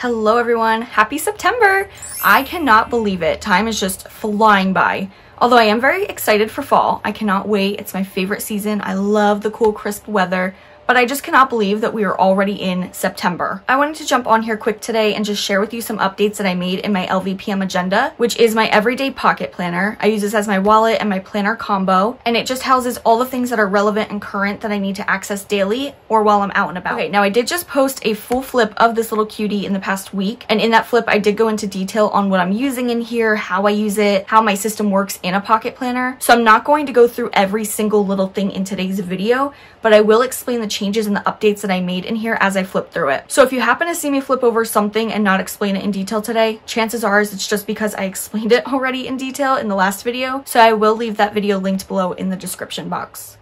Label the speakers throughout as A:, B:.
A: Hello everyone, happy September! I cannot believe it. Time is just flying by. Although I am very excited for fall. I cannot wait. It's my favorite season. I love the cool crisp weather. But I just cannot believe that we are already in September. I wanted to jump on here quick today and just share with you some updates that I made in my LVPM agenda, which is my everyday pocket planner. I use this as my wallet and my planner combo, and it just houses all the things that are relevant and current that I need to access daily or while I'm out and about. Okay, now I did just post a full flip of this little cutie in the past week, and in that flip I did go into detail on what I'm using in here, how I use it, how my system works in a pocket planner. So I'm not going to go through every single little thing in today's video, but I will explain the changes and the updates that I made in here as I flip through it. So if you happen to see me flip over something and not explain it in detail today, chances are it's just because I explained it already in detail in the last video. So I will leave that video linked below in the description box.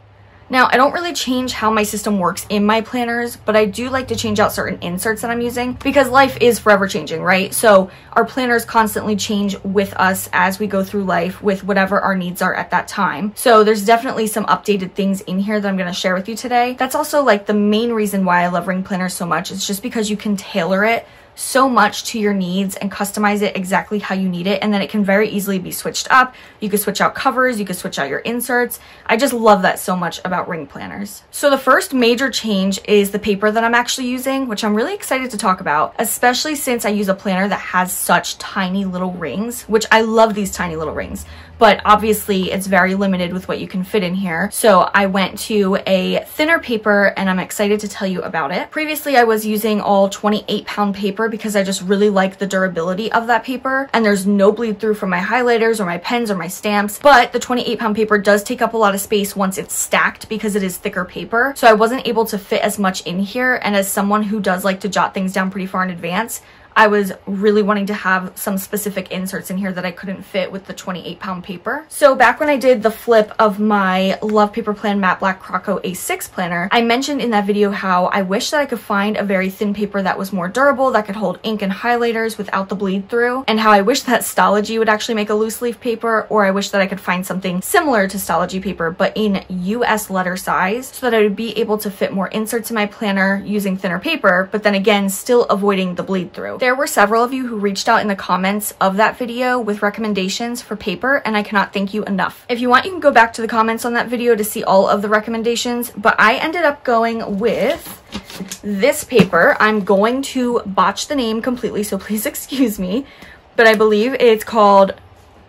A: Now, I don't really change how my system works in my planners, but I do like to change out certain inserts that I'm using because life is forever changing, right? So our planners constantly change with us as we go through life with whatever our needs are at that time. So there's definitely some updated things in here that I'm going to share with you today. That's also like the main reason why I love ring planners so much. It's just because you can tailor it so much to your needs and customize it exactly how you need it, and then it can very easily be switched up. You could switch out covers, you could switch out your inserts. I just love that so much about ring planners. So the first major change is the paper that I'm actually using, which I'm really excited to talk about, especially since I use a planner that has such tiny little rings, which I love these tiny little rings. But obviously it's very limited with what you can fit in here. So I went to a thinner paper and I'm excited to tell you about it. Previously I was using all 28-pound paper because I just really like the durability of that paper, and there's no bleed through from my highlighters or my pens or my stamps. But the 28-pound paper does take up a lot of space once it's stacked because it is thicker paper. So I wasn't able to fit as much in here, and as someone who does like to jot things down pretty far in advance, I was really wanting to have some specific inserts in here that I couldn't fit with the 28-pound paper. So back when I did the flip of my Love Paper Plan Matte Black Croco A6 planner, I mentioned in that video how I wish that I could find a very thin paper that was more durable, that could hold ink and highlighters without the bleed through, and how I wish that Stalogy would actually make a loose leaf paper, or I wish that I could find something similar to Stalogy paper but in US letter size, so that I would be able to fit more inserts in my planner using thinner paper, but then again still avoiding the bleed through. There were several of you who reached out in the comments of that video with recommendations for paper, and I cannot thank you enough. If you want, you can go back to the comments on that video to see all of the recommendations, but I ended up going with this paper. I'm going to botch the name completely, so please excuse me, but I believe it's called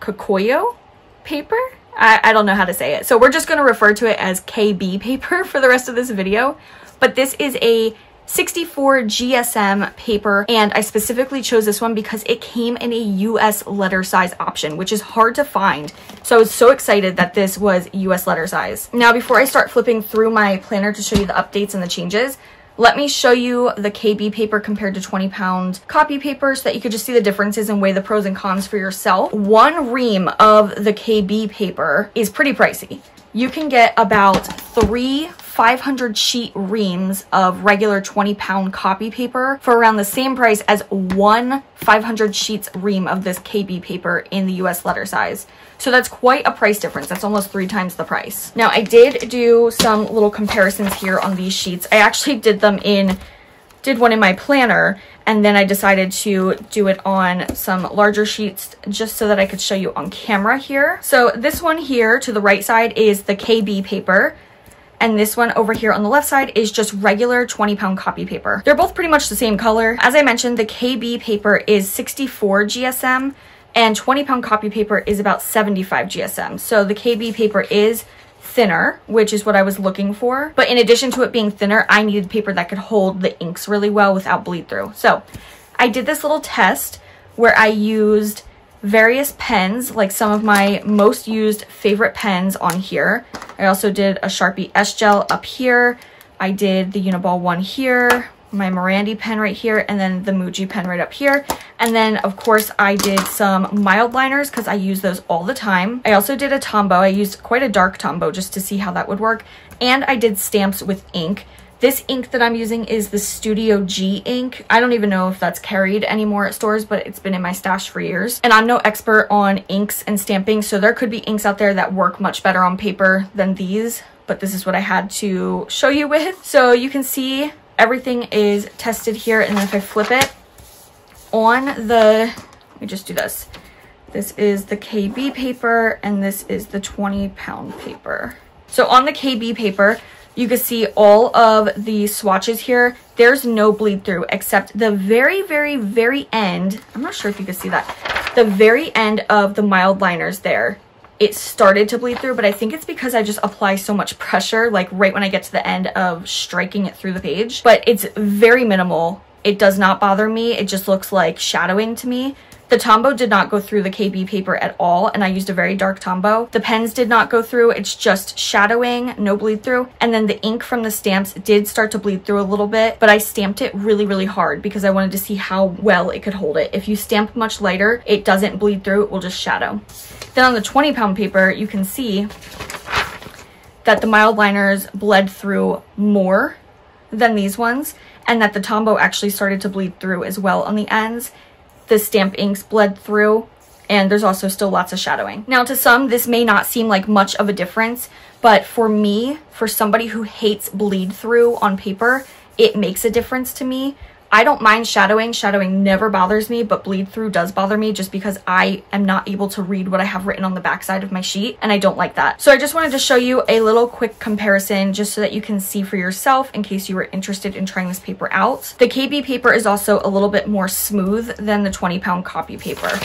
A: Kokuyo paper? I don't know how to say it, so we're just going to refer to it as KB paper for the rest of this video. But this is a 64 GSM paper, and I specifically chose this one because it came in a US letter size option, which is hard to find. So I was so excited that this was US letter size. Now, before I start flipping through my planner to show you the updates and the changes, let me show you the KB paper compared to 20-pound copy paper so that you could just see the differences and weigh the pros and cons for yourself. One ream of the KB paper is pretty pricey. You can get about 3 500 sheet reams of regular 20-pound copy paper for around the same price as one 500 sheets ream of this KB paper in the US letter size. So that's quite a price difference. That's almost 3 times the price. Now, I did do some little comparisons here on these sheets. I actually did one in my planner, and then I decided to do it on some larger sheets just so that I could show you on camera here. So this one here to the right side is the KB paper, and this one over here on the left side is just regular 20-pound copy paper. They're both pretty much the same color. As I mentioned, the KB paper is 64 GSM and 20-pound copy paper is about 75 GSM. So the KB paper is thinner, which is what I was looking for. But in addition to it being thinner, I needed paper that could hold the inks really well without bleed through. So I did this little test where I used various pens, like some of my most used favorite pens on here. I also did a Sharpie S-Gel up here. I did the Uniball one here, my Morandi pen right here, and then the Muji pen right up here. And then, of course, I did some mild liners because I use those all the time. I also did a Tombow. I used quite a dark Tombow just to see how that would work. And I did stamps with ink. This ink that I'm using is the Studio G ink. I don't even know if that's carried anymore at stores, but it's been in my stash for years. And I'm no expert on inks and stamping, so there could be inks out there that work much better on paper than these, but this is what I had to show you with. So you can see everything is tested here, and then if I flip it, on the, let me just do this. This is the KB paper and this is the 20-pound paper. So on the KB paper, you can see all of the swatches here. There's no bleed through except the very, very, very end. I'm not sure if you can see that. The very end of the mild liners there, it started to bleed through, but I think it's because I just apply so much pressure, like right when I get to the end of striking it through the page. But it's very minimal. It does not bother me. It just looks like shadowing to me. The Tombow did not go through the KB paper at all, and I used a very dark Tombow. The pens did not go through. It's just shadowing, no bleed through. And then the ink from the stamps did start to bleed through a little bit, but I stamped it really, really hard because I wanted to see how well it could hold it. If you stamp much lighter, it doesn't bleed through, it will just shadow. Then on the 20-pound paper, you can see that the mild liners bled through more than these ones, and that the Tombow actually started to bleed through as well on the ends. The stamp inks bled through, and there's also still lots of shadowing. Now, to some, this may not seem like much of a difference, but for me, for somebody who hates bleed through on paper, it makes a difference to me. I don't mind shadowing. Shadowing never bothers me, but bleed through does bother me just because I am not able to read what I have written on the back side of my sheet, and I don't like that. So I just wanted to show you a little quick comparison just so that you can see for yourself in case you were interested in trying this paper out. The KB paper is also a little bit more smooth than the 20-pound copy paper,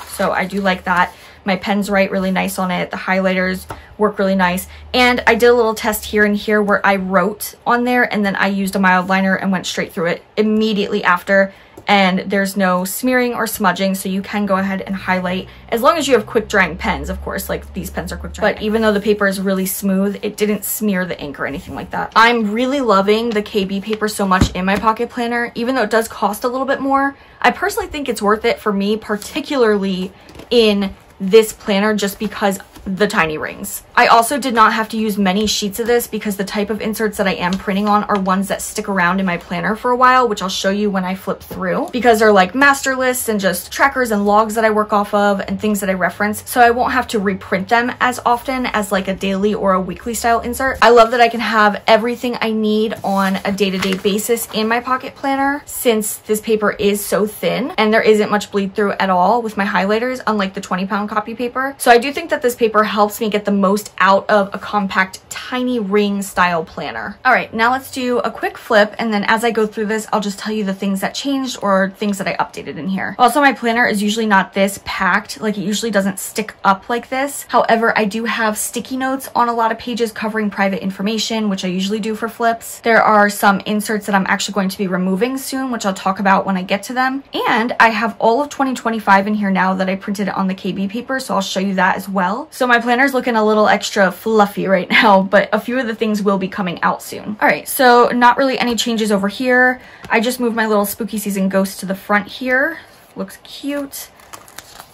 A: so I do like that. My pens write really nice on it. The highlighters work really nice. And I did a little test here and here where I wrote on there and then I used a mild liner and went straight through it immediately after. And there's no smearing or smudging, so you can go ahead and highlight as long as you have quick drying pens, of course, like these pens are quick drying. But even though the paper is really smooth, it didn't smear the ink or anything like that. I'm really loving the KB paper so much in my pocket planner, even though it does cost a little bit more. I personally think it's worth it for me, particularly in this planner, just because the tiny rings. I also did not have to use many sheets of this because the type of inserts that I am printing on are ones that stick around in my planner for a while, which I'll show you when I flip through, because they're like master lists and just trackers and logs that I work off of and things that I reference, so I won't have to reprint them as often as like a daily or a weekly style insert. I love that I can have everything I need on a day-to-day basis in my pocket planner since this paper is so thin and there isn't much bleed through at all with my highlighters, unlike the 20-pound copy paper. So I do think that this paper helps me get the most out of a compact tiny ring style planner. All right, now let's do a quick flip, and then as I go through this, I'll just tell you the things that changed or things that I updated in here. Also, my planner is usually not this packed, like it usually doesn't stick up like this. However, I do have sticky notes on a lot of pages covering private information, which I usually do for flips. There are some inserts that I'm actually going to be removing soon, which I'll talk about when I get to them. And I have all of 2025 in here now that I printed on the KB paper, so I'll show you that as well. So my planner's looking a little extra fluffy right now, but a few of the things will be coming out soon. All right, so not really any changes over here. I just moved my little spooky season ghost to the front here. Looks cute.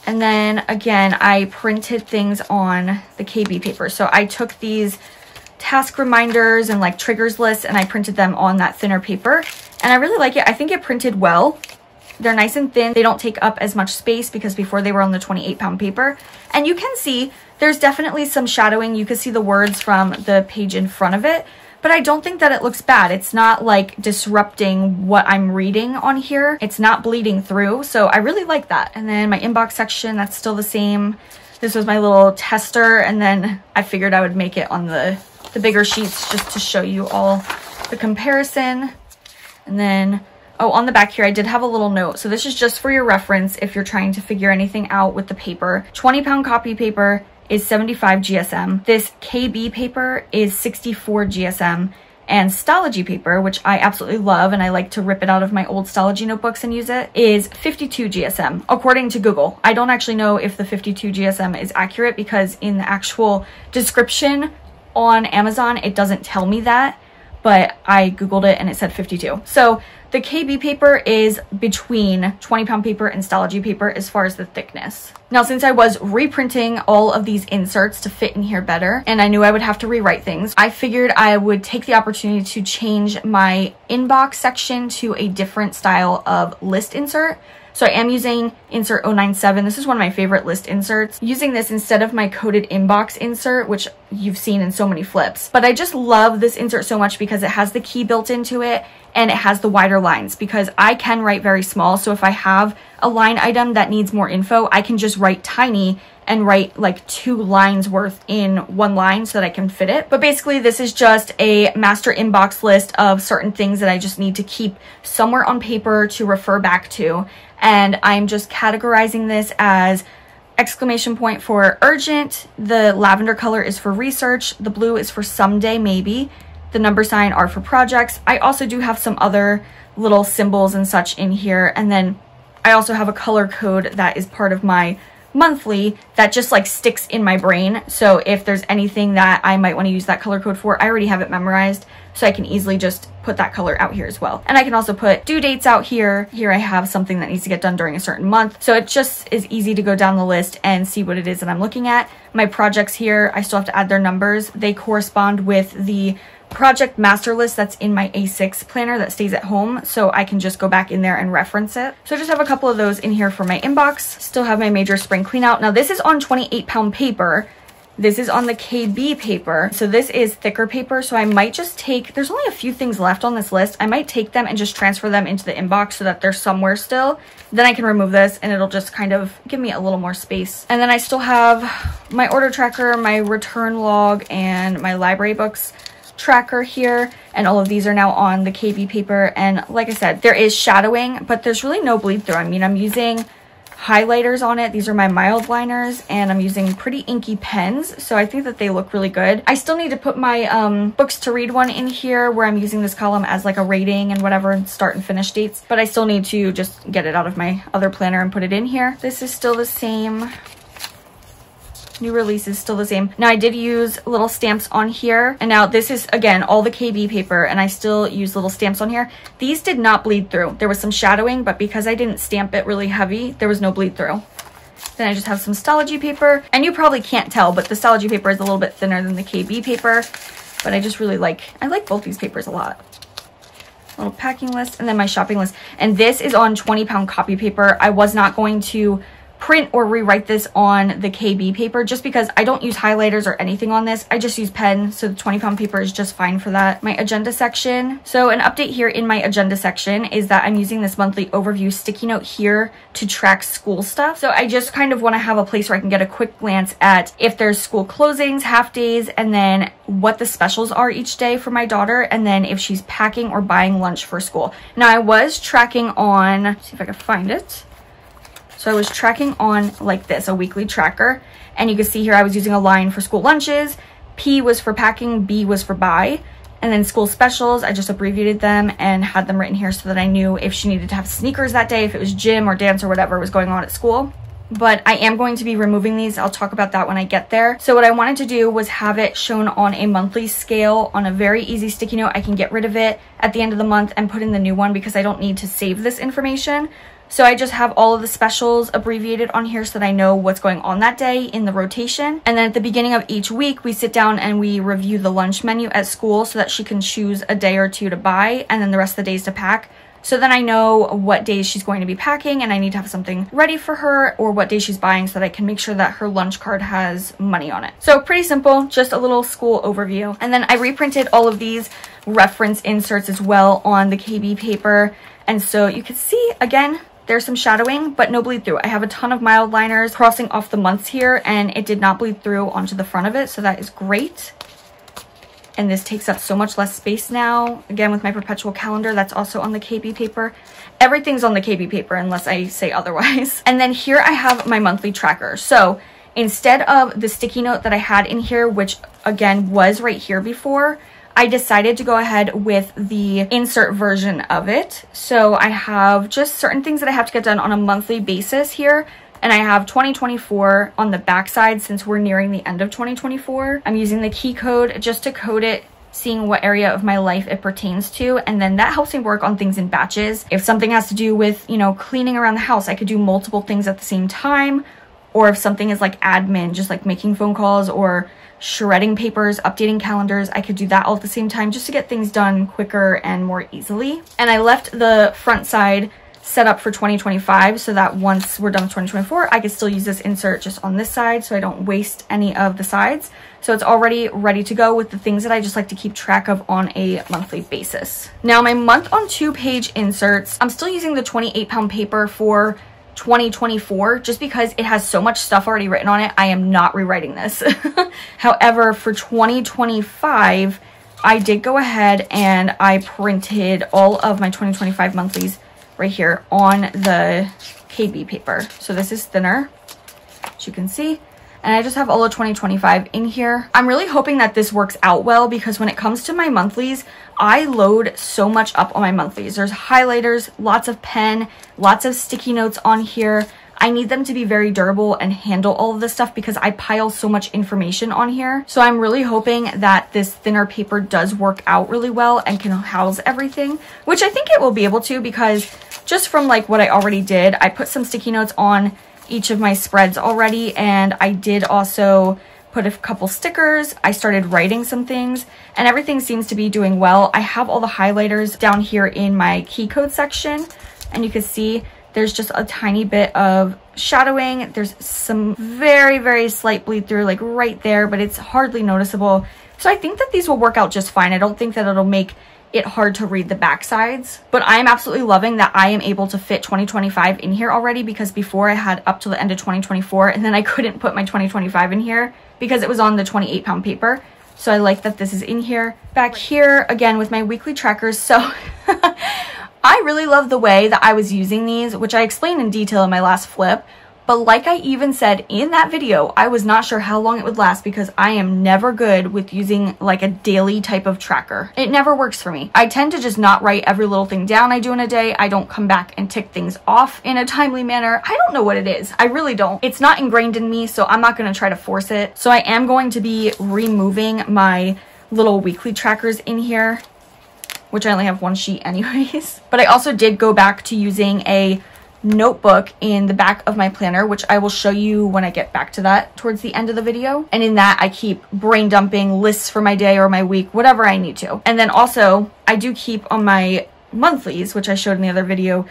A: And then again, I printed things on the KB paper. So I took these task reminders and like triggers lists and I printed them on that thinner paper. And I really like it. I think it printed well. They're nice and thin. They don't take up as much space because before they were on the 28-pound paper. And you can see there's definitely some shadowing. You can see the words from the page in front of it, but I don't think that it looks bad. It's not like disrupting what I'm reading on here. It's not bleeding through, so I really like that. And then my inbox section, that's still the same. This was my little tester, and then I figured I would make it on the bigger sheets just to show you all the comparison. And then oh, on the back here, I did have a little note. So this is just for your reference if you're trying to figure anything out with the paper. 20-pound copy paper is 75 GSM. This KB paper is 64 GSM. And Stalogy paper, which I absolutely love and I like to rip it out of my old Stalogy notebooks and use it, is 52 GSM, according to Google. I don't actually know if the 52 GSM is accurate because in the actual description on Amazon, it doesn't tell me that, but I Googled it and it said 52. So the KB paper is between 20-pound paper and Stalogy paper as far as the thickness. Now, since I was reprinting all of these inserts to fit in here better, and I knew I would have to rewrite things, I figured I would take the opportunity to change my inbox section to a different style of list insert. So I am using insert 097. This is one of my favorite list inserts. Using this instead of my coded inbox insert, which you've seen in so many flips. But I just love this insert so much because it has the key built into it and it has the wider lines, because I can write very small. So if I have a line item that needs more info, I can just write tiny and write like 2 lines worth in one line so that I can fit it. But basically this is just a master inbox list of certain things that I just need to keep somewhere on paper to refer back to. And I'm just categorizing this as exclamation point for urgent, the lavender color is for research, the blue is for someday maybe, the number sign are for projects. I also do have some other little symbols and such in here, and then I also have a color code that is part of my monthly that just like sticks in my brain. So if there's anything that I might want to use that color code for, I already have it memorized, so I can easily just put that color out here as well. And I can also put due dates out here. Here I have something that needs to get done during a certain month. So it just is easy to go down the list and see what it is that I'm looking at. My projects here, I still have to add their numbers. They correspond with the project master list that's in my A6 planner that stays at home, so I can just go back in there and reference it. So I just have a couple of those in here for my inbox. Still have my major spring clean out. Now this is on 28-pound paper. This is on the KB paper. So this is thicker paper, so I might just take, there's only a few things left on this list. I might take them and just transfer them into the inbox so that they're somewhere still. Then I can remove this and it'll just kind of give me a little more space. And then I still have my order tracker, my return log, and my library books tracker here, and all of these are now on the KB paper. And like I said, there is shadowing, but there's really no bleed through. I mean, I'm using highlighters on it. These are my mild liners, and I'm using pretty inky pens, so I think that they look really good. I still need to put my books to read one in here where I'm using this column as like a rating and whatever, and start and finish dates, but I still need to just get it out of my other planner and put it in here. This is still the same. New release is still the same. Now I did use little stamps on here, and now this is again all the KB paper, and I still use little stamps on here. These did not bleed through. There was some shadowing, but because I didn't stamp it really heavy, there was no bleed through. Then I just have some Stalogy paper, and you probably can't tell, but the Stalogy paper is a little bit thinner than the KB paper, but I just really like both these papers a lot. Little packing list, and then my shopping list, and this is on 20-pound copy paper. I was not going to print or rewrite this on the KB paper just because I don't use highlighters or anything on this. I just use pen, so the 20-pound paper is just fine for that. My agenda section. So an update here in my agenda section is that I'm using this monthly overview sticky note here to track school stuff. So I just kind of want to have a place where I can get a quick glance at if there's school closings, half days, and then what the specials are each day for my daughter, and then if she's packing or buying lunch for school. Now I was tracking on, let's see if I can find it. So I was tracking on like this, a weekly tracker. And you can see here I was using a line for school lunches. P was for packing, B was for buy. And then school specials, I just abbreviated them and had them written here so that I knew if she needed to have sneakers that day, if it was gym or dance or whatever was going on at school. But I am going to be removing these. I'll talk about that when I get there. So what I wanted to do was have it shown on a monthly scale on a very easy sticky note. I can get rid of it at the end of the month and put in the new one because I don't need to save this information. So I just have all of the specials abbreviated on here so that I know what's going on that day in the rotation. And then at the beginning of each week, we sit down and we review the lunch menu at school so that she can choose a day or two to buy and then the rest of the days to pack. So then I know what days she's going to be packing and I need to have something ready for her, or what days she's buying so that I can make sure that her lunch card has money on it. So pretty simple, just a little school overview. And then I reprinted all of these reference inserts as well on the KB paper. And so you can see, again, there's some shadowing, but no bleed through. I have a ton of mild liners crossing off the months here, and it did not bleed through onto the front of it, so that is great. And this takes up so much less space now. Again, with my perpetual calendar, that's also on the KB paper. Everything's on the KB paper unless I say otherwise. And then here I have my monthly tracker. So instead of the sticky note that I had in here, which again was right here before, I decided to go ahead with the insert version of it. So I have just certain things that I have to get done on a monthly basis here. And I have 2024 on the back side since we're nearing the end of 2024. I'm using the key code just to code it, seeing what area of my life it pertains to. And then that helps me work on things in batches. If something has to do with, you know, cleaning around the house, I could do multiple things at the same time. or if something is like admin, just like making phone calls or shredding papers, updating calendars, I could do that all at the same time just to get things done quicker and more easily. And I left the front side set up for 2025 so that once we're done with 2024, I could still use this insert just on this side so I don't waste any of the sides. So it's already ready to go with the things that I just like to keep track of on a monthly basis. Now my month on 2-page inserts, I'm still using the 28-pound paper for 2024 just because it has so much stuff already written on it. I am not rewriting this. However, for 2025, I did go ahead and I printed all of my 2025 monthlies right here on the KB paper. So this is thinner, as you can see. And I just have all of 2025 in here. I'm really hoping that this works out well because when it comes to my monthlies, I load so much up on my monthlies. There's highlighters, lots of pen, lots of sticky notes on here. I need them to be very durable and handle all of this stuff because I pile so much information on here. So I'm really hoping that this thinner paper does work out really well and can house everything, which I think it will be able to because just from like what I already did, I put some sticky notes on each of my spreads already, and I did also put a couple stickers. I started writing some things and everything seems to be doing well. I have all the highlighters down here in my key code section, and you can see there's just a tiny bit of shadowing. There's some very, very slight bleed through like right there, but it's hardly noticeable. So I think that these will work out just fine. I don't think that it'll make it hard to read the back sides, but I am absolutely loving that I am able to fit 2025 in here already because before I had up to the end of 2024 and then I couldn't put my 2025 in here because it was on the 28-pound paper. So I like that this is in here. Back here again with my weekly trackers. So I really love the way that I was using these, which I explained in detail in my last flip. But like I even said in that video, I was not sure how long it would last because I am never good with using like a daily type of tracker. It never works for me. I tend to just not write every little thing down I do in a day. I don't come back and tick things off in a timely manner. I don't know what it is. I really don't. It's not ingrained in me, so I'm not going to try to force it. So I am going to be removing my little weekly trackers in here, which I only have one sheet anyways. But I also did go back to using a notebook in the back of my planner, which I will show you when I get back to that towards the end of the video. And in that I keep brain dumping lists for my day or my week, whatever I need to. And then also I do keep on my monthlies, which I showed in the other video,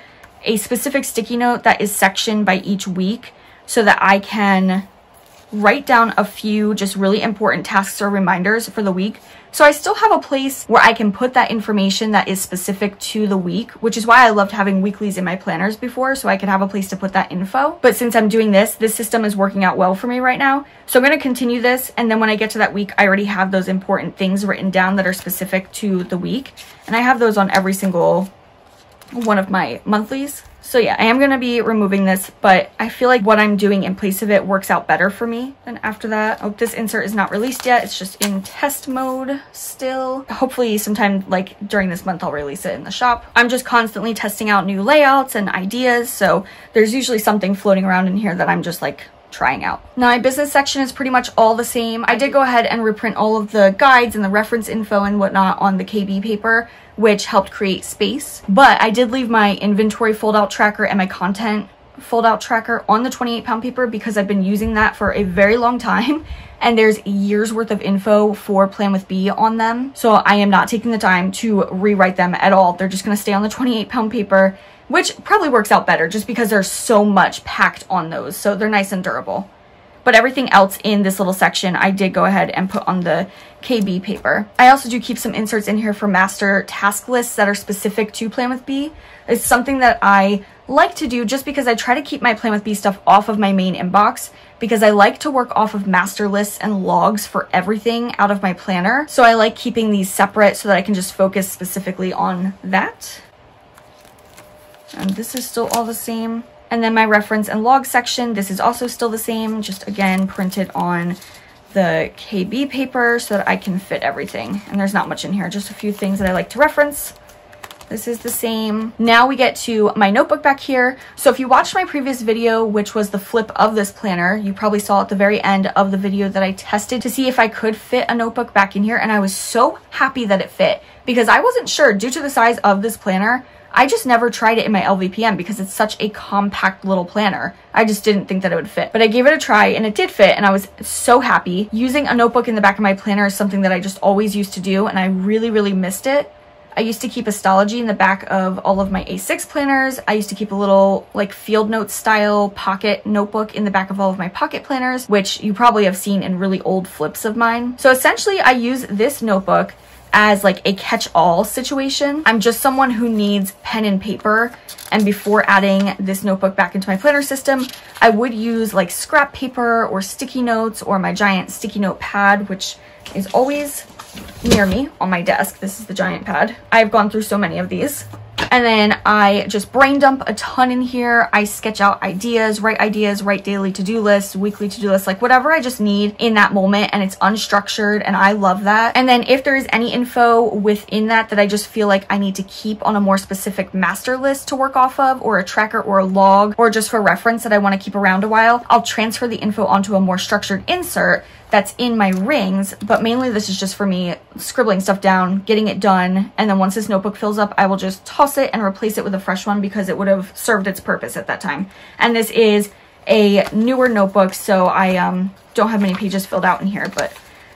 A: a specific sticky note that is sectioned by each week so that I can write down a few just really important tasks or reminders for the week. So I still have a place where I can put that information that is specific to the week, which is why I loved having weeklies in my planners before, so I could have a place to put that info. But since I'm doing this system is working out well for me right now. So I'm going to continue this, and then when I get to that week, I already have those important things written down that are specific to the week. And I have those on every single one of my monthlies. So yeah, I am going to be removing this, but I feel like what I'm doing in place of it works out better for me than after that. Oh, this insert is not released yet. It's just in test mode still. Hopefully sometime like during this month, I'll release it in the shop. I'm just constantly testing out new layouts and ideas. So there's usually something floating around in here that I'm just like trying out. Now my business section is pretty much all the same. I did go ahead and reprint all of the guides and the reference info and whatnot on the KB paper, which helped create space. But I did leave my inventory fold-out tracker and my content fold-out tracker on the 28-pound paper because I've been using that for a very long time and there's years worth of info for Plan with B on them. So I am not taking the time to rewrite them at all. They're just going to stay on the 28-pound paper, which probably works out better just because there's so much packed on those. So they're nice and durable. But everything else in this little section, I did go ahead and put on the KB paper. I also do keep some inserts in here for master task lists that are specific to Plan with B. It's something that I like to do just because I try to keep my Plan with B stuff off of my main inbox because I like to work off of master lists and logs for everything out of my planner. So I like keeping these separate so that I can just focus specifically on that. And this is still all the same. And then my reference and log section, this is also still the same, just again printed on the KB paper so that I can fit everything. And there's not much in here, just a few things that I like to reference. This is the same. Now we get to my notebook back here. So if you watched my previous video, which was the flip of this planner, you probably saw at the very end of the video that I tested to see if I could fit a notebook back in here. And I was so happy that it fit because I wasn't sure due to the size of this planner. I just never tried it in my LVPM because it's such a compact little planner. I just didn't think that it would fit. But I gave it a try and it did fit, and I was so happy. Using a notebook in the back of my planner is something that I just always used to do, and I really, really missed it. I used to keep Astrology in the back of all of my A6 planners. I used to keep a little like field notes style pocket notebook in the back of all of my pocket planners, which you probably have seen in really old flips of mine. So essentially I use this notebook as like a catch-all situation. I'm just someone who needs pen and paper, and before adding this notebook back into my planner system, I would use like scrap paper or sticky notes or my giant sticky note pad, which is always near me on my desk. This is the giant pad. I've gone through so many of these. And then I just brain dump a ton in here. I sketch out ideas, write daily to-do lists, weekly to-do lists, like whatever I just need in that moment, and it's unstructured and I love that. And then if there is any info within that I just feel like I need to keep on a more specific master list to work off of, or a tracker or a log, or just for reference that I want to keep around a while, I'll transfer the info onto a more structured insert that's in my rings. But mainly this is just for me scribbling stuff down, getting it done, and then once this notebook fills up, I will just toss it and replace it with a fresh one because it would have served its purpose at that time. And this is a newer notebook, so I don't have many pages filled out in here, but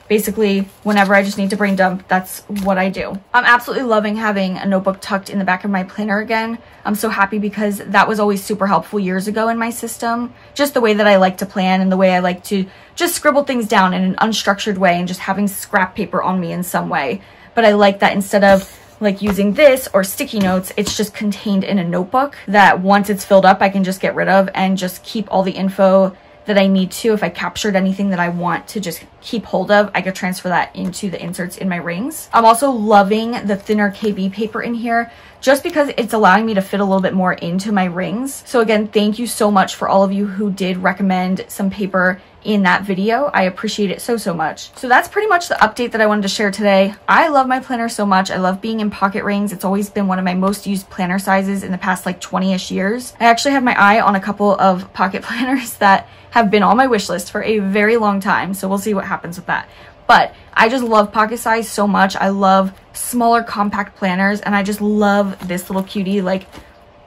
A: basically whenever I just need to brain dump, that's what I do. I'm absolutely loving having a notebook tucked in the back of my planner again. I'm so happy because that was always super helpful years ago in my system. Just the way that I like to plan and the way I like to just scribble things down in an unstructured way and just having scrap paper on me in some way. But I like that instead of like using this or sticky notes, it's just contained in a notebook that once it's filled up, I can just get rid of and just keep all the info that I need to. If I captured anything that I want to just keep hold of, I could transfer that into the inserts in my rings. I'm also loving the thinner KB paper in here just because it's allowing me to fit a little bit more into my rings. So again, thank you so much for all of you who did recommend some paper in that video. I appreciate it so much. So that's pretty much the update that I wanted to share today. I love my planner so much. I love being in pocket rings. It's always been one of my most used planner sizes in the past like 20-ish years. I actually have my eye on a couple of pocket planners that have been on my wish list for a very long time, so we'll see what happens with that. But I just love pocket size so much. I love smaller compact planners, and I just love this little cutie. Like,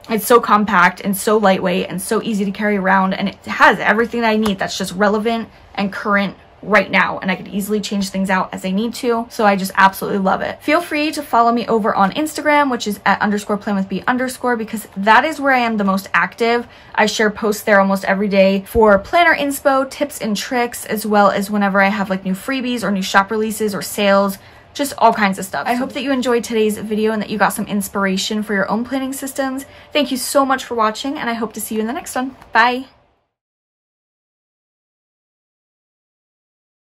A: it's so compact and so lightweight and so easy to carry around, and it has everything that I need that's just relevant and current right now, and I could easily change things out as I need to. So I just absolutely love it. Feel free to follow me over on Instagram, which is at _planwithb_ because that is where I am the most active. I share posts there almost every day for planner inspo, tips and tricks, as well as whenever I have like new freebies or new shop releases or sales, just all kinds of stuff. I hope that you enjoyed today's video and that you got some inspiration for your own planning systems. Thank you so much for watching, and I hope to see you in the next one. Bye!